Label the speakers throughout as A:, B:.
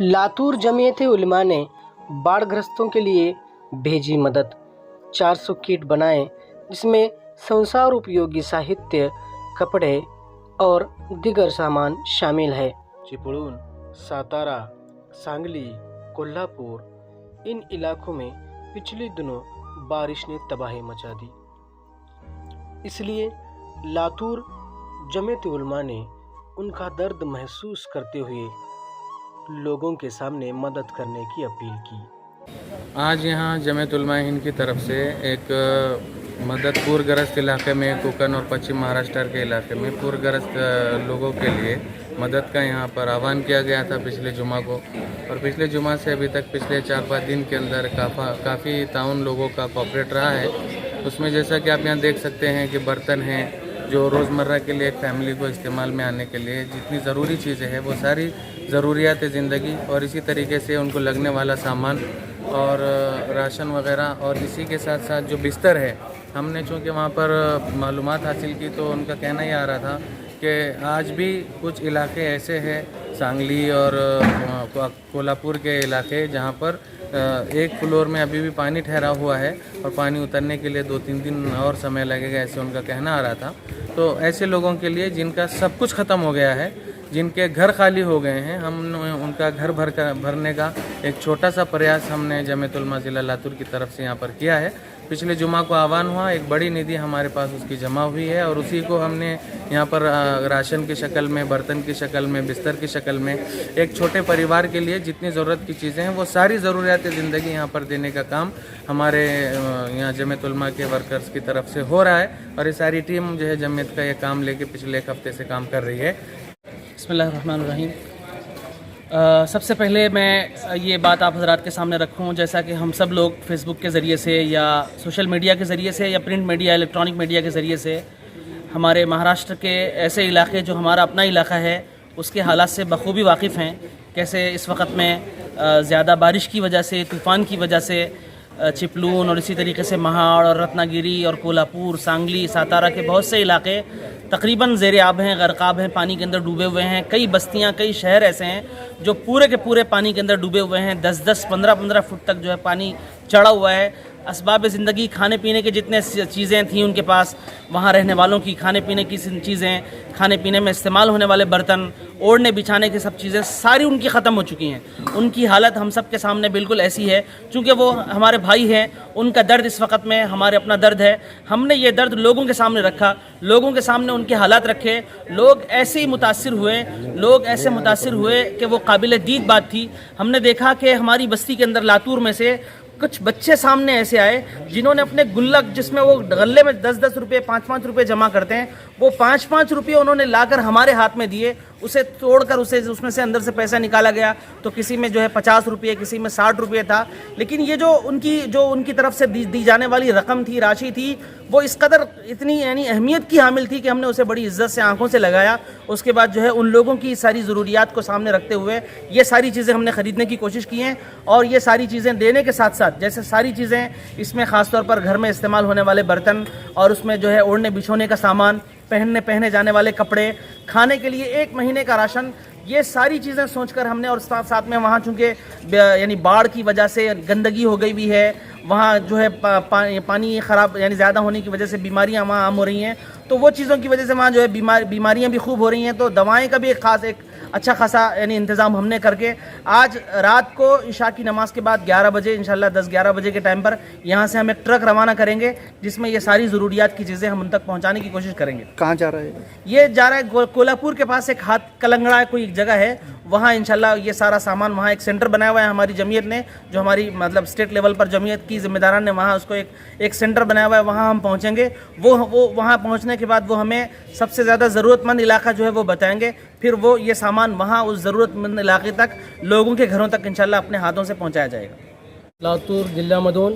A: लातूर जमीयत उलमा ने बाढ़ग्रस्तों के लिए भेजी मदद। 400 किट बनाए जिसमें संसार उपयोगी साहित्य, कपड़े और दीगर सामान शामिल है। चिपळूण, सातारा, सांगली, कोल्हापुर इन इलाकों में पिछले दिनों बारिश ने तबाही मचा दी। इसलिए लातूर जमीयत उलमा ने उनका दर्द महसूस करते हुए लोगों के सामने मदद करने की अपील की।
B: आज यहाँ जमीयत उलमा हिंद की तरफ से एक मदद पूरग्रस्त इलाके में कोकण और पश्चिम महाराष्ट्र के इलाके में पूरग्रस्त लोगों के लिए मदद का यहाँ पर आह्वान किया गया था पिछले जुमा को। और पिछले जुमा से अभी तक पिछले 4-5 दिन के अंदर काफ़ी ताउन लोगों का कॉपरेट रहा है। उसमें जैसा कि आप यहाँ देख सकते हैं कि बर्तन हैं जो रोज़मर्रा के लिए एक फैमिली को इस्तेमाल में आने के लिए जितनी ज़रूरी चीज़ें हैं वो सारी ज़रूरियात ज़िंदगी, और इसी तरीके से उनको लगने वाला सामान और राशन वगैरह, और इसी के साथ साथ जो बिस्तर है, हमने चूँकि वहाँ पर मालूमात हासिल की तो उनका कहना ही आ रहा था कि आज भी कुछ इलाके ऐसे हैं सांगली और कोल्हापुर के इलाके जहाँ पर एक फ्लोर में अभी भी पानी ठहरा हुआ है और पानी उतरने के लिए 2-3 दिन और समय लगेगा, ऐसे उनका कहना आ रहा था। तो ऐसे लोगों के लिए जिनका सब कुछ ख़त्म हो गया है, जिनके घर खाली हो गए हैं, हम उनका घर भरने का एक छोटा सा प्रयास हमने जमीयत उलमा ज़िला लातूर की तरफ से यहाँ पर किया है। पिछले जुमा को आह्वान हुआ, एक बड़ी निधि हमारे पास उसकी जमा हुई है और उसी को हमने यहाँ पर राशन की शक्ल में, बर्तन की शक्ल में, बिस्तर की शक्ल में एक छोटे परिवार के लिए जितनी ज़रूरत की चीज़ें हैं वो सारी ज़रूरियात ज़िंदगी यहाँ पर देने का काम हमारे यहाँ जमीयत उलमा के वर्कर्स की तरफ से हो रहा है। और ये सारी टीम जो है जमीयत का ये काम लेके पिछले 1 हफ्ते से काम कर रही है।
C: बिस्मिल्लाहिर्रहमानिर्रहीम। सबसे पहले मैं ये बात आप हज़रात के सामने रखूं, जैसा कि हम सब लोग फेसबुक के ज़रिए से या सोशल मीडिया के ज़रिए से या प्रिंट मीडिया, इलेक्ट्रॉनिक मीडिया के ज़रिए से हमारे महाराष्ट्र के ऐसे इलाके जो हमारा अपना इलाका है उसके हालात से बखूबी वाकिफ़ हैं। कैसे इस वक्त में ज़्यादा बारिश की वजह से, तूफ़ान की वजह से चिपळूण और इसी तरीके से महाड़ और रत्नागिरी और कोल्हापुर, सांगली, सातारा के बहुत से इलाके तकरीबन ज़ेर आब हैं, गर्काब हैं, पानी के अंदर डूबे हुए हैं। कई बस्तियां, कई शहर ऐसे हैं जो पूरे के पूरे पानी के अंदर डूबे हुए हैं। 10-10, 15-15 फुट तक जो है पानी चढ़ा हुआ है। असबाब ज़िंदगी, खाने पीने के जितने चीज़ें थीं उनके पास, वहाँ रहने वालों की खाने पीने की चीज़ें, खाने पीने में इस्तेमाल होने वाले बर्तन, ओढ़ने बिछाने की सब चीज़ें सारी उनकी ख़त्म हो चुकी हैं। उनकी हालत हम सब के सामने बिल्कुल ऐसी है, चूँकि वो हमारे भाई हैं, उनका दर्द इस वक्त में हमारे अपना दर्द है। हमने ये दर्द लोगों के सामने रखा, लोगों के सामने उनके हालात रखे। लोग ऐसे ही मुतासिर हुए, लोग ऐसे मुतासिर हुए कि वो काबिल दीद बात थी। हमने देखा कि हमारी बस्ती के अंदर लातूर में से कुछ बच्चे सामने ऐसे आए जिन्होंने अपने गुल्लक, जिसमें वो गल्ले में 10-10 रुपये, 5-5 रुपये जमा करते हैं, वो 5-5 रुपये उन्होंने लाकर हमारे हाथ में दिए। उसे तोड़कर उसमें से अंदर से पैसा निकाला गया तो किसी में जो है 50 रुपये, किसी में 60 रुपये था। लेकिन ये जो उनकी तरफ से दी जाने वाली रकम थी, राशि थी, वो इस कदर इतनी यानी अहमियत की हामिल थी कि हमने उसे बड़ी इज्जत से आंखों से लगाया। उसके बाद जो है उन लोगों की सारी ज़रूरियात को सामने रखते हुए ये सारी चीज़ें हमने ख़रीदने की कोशिश की हैं। और ये सारी चीज़ें देने के साथ साथ, जैसे सारी चीज़ें इसमें ख़ास तौर पर घर में इस्तेमाल होने वाले बर्तन और उसमें जो है ओढ़ने बिछोने का सामान, पहने जाने वाले कपड़े, खाने के लिए 1 महीने का राशन, ये सारी चीज़ें सोचकर हमने, और साथ में वहाँ चूँकि यानी बाढ़ की वजह से गंदगी हो गई हुई है, वहाँ जो है पानी ख़राब यानी ज़्यादा होने की वजह से बीमारियाँ वहाँ आम हो रही हैं, तो वो चीज़ों की वजह से वहाँ जो है बीमारियाँ भी खूब हो रही हैं। तो दवाएं का भी एक अच्छा खासा यानी इंतज़ाम हमने करके आज रात को इशा की नमाज के बाद 11 बजे इंशाल्लाह 10-11 बजे के टाइम पर यहाँ से हम एक ट्रक रवाना करेंगे जिसमें ये सारी ज़रूरियात की चीज़ें हम उन तक पहुँचाने की कोशिश करेंगे।
D: कहाँ जा रहा है
C: ये? जा रहा है कोल्हापुर के पास एक हाथ कलंगड़ा कोई एक जगह है, वहाँ इंशाल्लाह ये सारा सामान, वहाँ एक सेंटर बनाया हुआ है हमारी जमीयत ने, जो हमारी मतलब स्टेट लेवल पर जमीयत की जिम्मेदारान ने वहाँ उसको एक सेंटर बनाया हुआ है, वहाँ हम पहुँचेंगे। वो वहाँ पहुँचने के बाद वो हमें सबसे ज़्यादा ज़रूरतमंद इलाका जो है वो बताएंगे, फिर वो ये सामान वहाँ उस ज़रूरतमंद इलाके तक, लोगों के घरों तक इंशाल्लाह अपने हाथों से पहुँचाया जाएगा।
E: लातूर जिल्ह्यामधून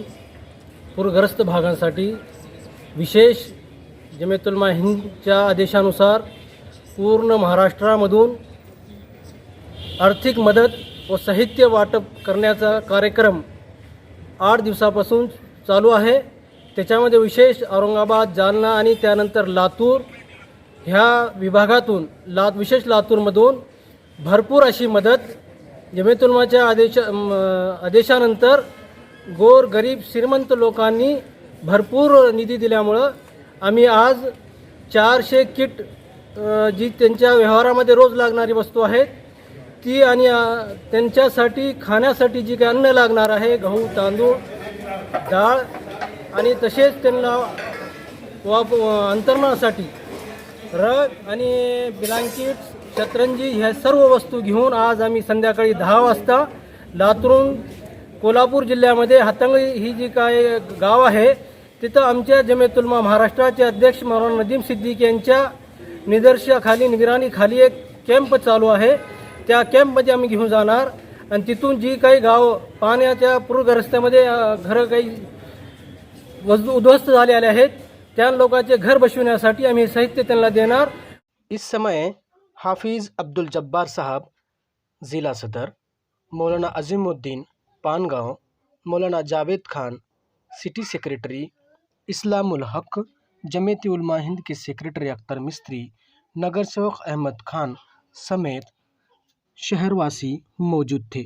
E: पूरग्रस्त भागांसाठी विशेष जमीयत उलमा हिंदच्या आदेशानुसार पूर्ण महाराष्ट्रामधून आर्थिक मदत व साहित्य वाटप करण्याचा कार्यक्रम 8 दिवसापासून चालू आहे। त्याच्यामध्ये विशेष औरंगाबाद, जालना आणि त्यानंतर लातूर ह्या विभागातून विशेष लातूरमधून भरपूर अशी मदत जमियतुलमाच्या आदेशानंतर गोर गरीब श्रीमंत लोकांनी भरपूर निधी दिल्यामुळं आम्ही आज 400 किट जी त्यांच्या व्यवहारामध्ये रोज लागणारी वस्तू आहेत ती आणि त्यांच्यासाठी खाण्यासाठी जी काही अन्न लागणार आहे गहू तांदूळ डाळ आणि तसेच त्यांना अंतरणासाठी रग आणि ब्लँकेट्स शतरंजी ह्या सर्व वस्तू घेऊन आज आम्ही संध्याकाळी 10 वाजता लातूरून कोल्हापूर जिल्ह्यामध्ये हातंगळी ही जी काय गाव आहे तिथं आमच्या जमियत उलमा महाराष्ट्राचे अध्यक्ष मौलाना नदीम सिद्दीकी यांच्या निदर्शनाखाली निगराणीखाली एक कॅम्प चालू आहे. त्या कॅम्पमध्ये आम्ही घेऊन जाणार आणि तिथून जी काही गाव पाण्याच्या पूरग्रस्तामध्ये घरं काही उद्ध्वस्त झालेले आहेत त्या लोकांचे घर बसविण्यासाठी आम्ही साहित्य त्यांना देणार.
A: इस समय हाफिज़ अब्दुल जब्बार साहब ज़िला सदर, मौलाना अज़ीमुद्दीन पानगांव, मौलाना जावेद खान सिटी सेक्रेटरी, इस्लामुल हक जमियत उलमा हिंद के सेक्रेटरी अख्तर मिस्त्री, नगर सेवक अहमद खान समेत शहरवासी मौजूद थे.